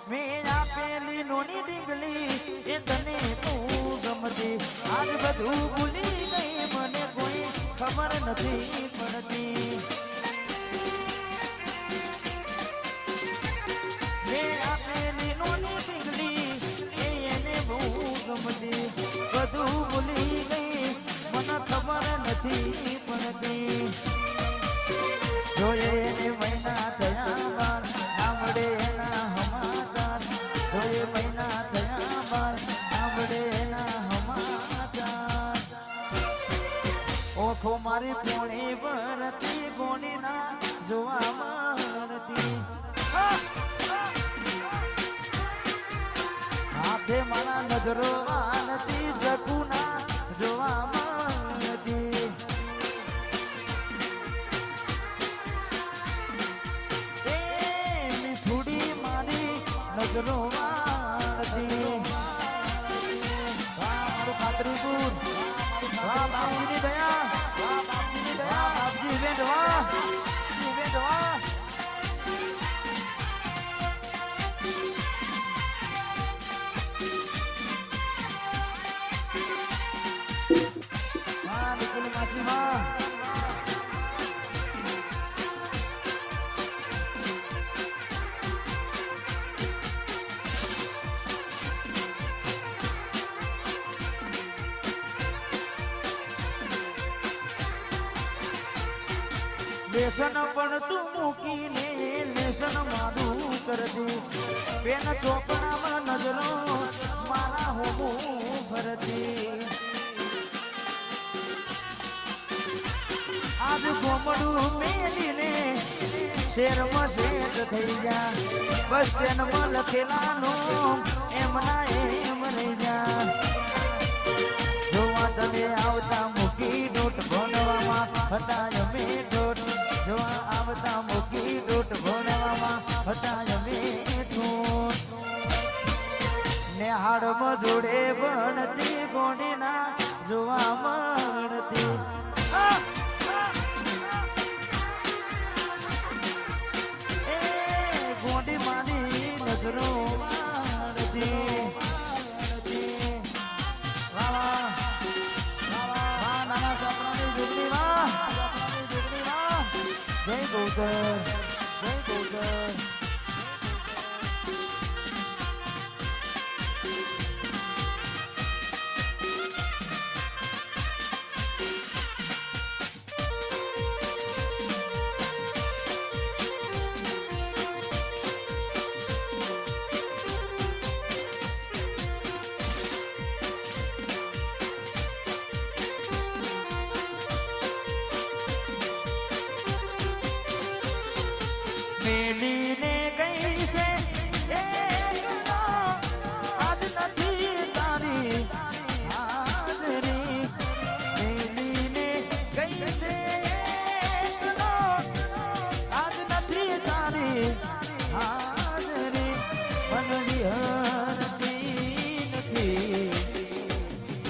મેં આપેલી નોની ડીંગલી એ તને તું ગમતી આજ બધું ભૂલી ગઈ મને કોઈ ખબર નથી પડતી મેં આપેલી નોની ડીંગલી એને બહુ ગમતી બધું ભૂલી ગઈ મને ખબર નથી પડતી જોઈએ એને મહિના થયા બાર સાંભળે એના સમાચાર જોઈએ મહિના થયા બાર સાંભળે એના સમાચાર ઓખો મારી પોણી ભરતી કોણી ના જોવા મળતી હાથે મારા નજરો આનતી જકુના જોવા મળતી નજરો વાળતી મારું ખાતરીપુર વાહ બાપજીની દયા વાહ બાપજીની દયા બાપજી ઇવેન્ટ વાહ ઇવેન્ટ વાહ વાહ નિકુલ માસી વાહ લેસન પણ તું મૂકીને લેસન મારું કરતી પેન ચોપડામાં નજરો મારા હોમું ફરતી આજ ગોમડું મેલીને શેરમાં શેઠ થઈ જા બસ સ્ટેન્ડમાં લખેલાનું એમના એમ રહી જા જોવા તમે આવતા મૂકી ડોટ ભણવામાં હતા અમે ડોટ જોવા આવતા મૂકી ડોટ ભણવામાં હતા અમે ઠોટ નેહાડમાં જોડે ભણતી ગોડીના જોવા મળતી એ ગોડી મારી નજરો મારતી જય ગોદર જય ગોદર મેલીને ગઈ છે આજ નથી તારી હાજરી મેલીને ગઈ છે આજ નથી તારી હાજરી મનડી હરતી નથી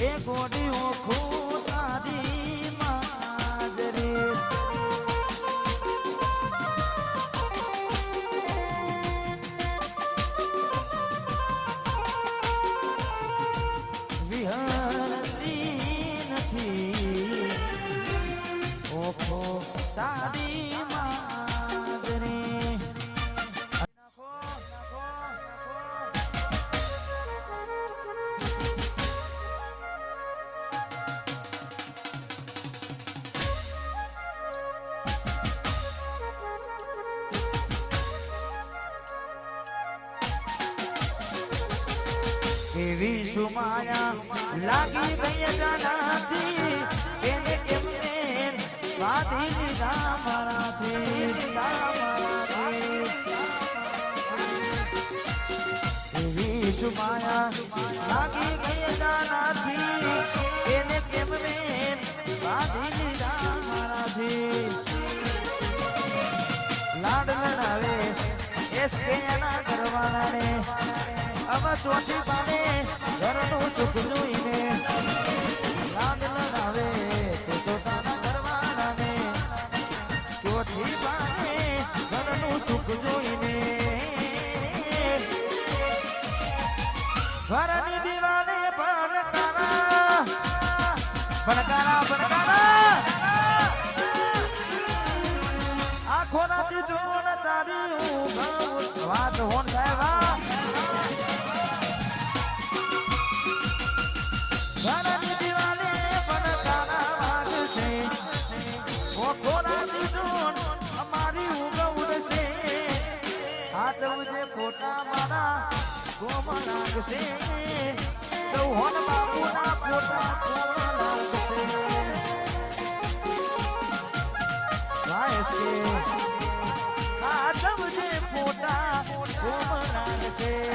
એ ગોડી ઓખો તારી માજરી તારી માજરી એવી સુમાયા લાગી ગઈ જાનાથી એને કેમને બાધી લીધા મારાથી એવી સુમાયા લાગી ગઈ જાનાથી એને કેમને બાધી લીધા મારાથી લાડ લડાવે એસકે એના કરવાના ને अब ચોથી પાને ઘરનું સુખ જોઈને લાગ લગાવે તો તાના કરવાના ને ગોથી પાને ઘરનું સુખ જોઈને ઘરની દિવાલે ભણકારા આખો રાતી જોન તારી ઊંઘ વાત હોન સાહેબ ઘરની દિવાલે ભણકારા વાગશે આખો રાતી જોન અમારી ઊંઘ ઉડશે આ ચૌદે ફોટા મારા ગોમ લાગશે ચૌહાણ બાપુના ફોટા કોણ લાગશે વાયસ કે આ ચૌદે ફોટા ગોમ લાગશે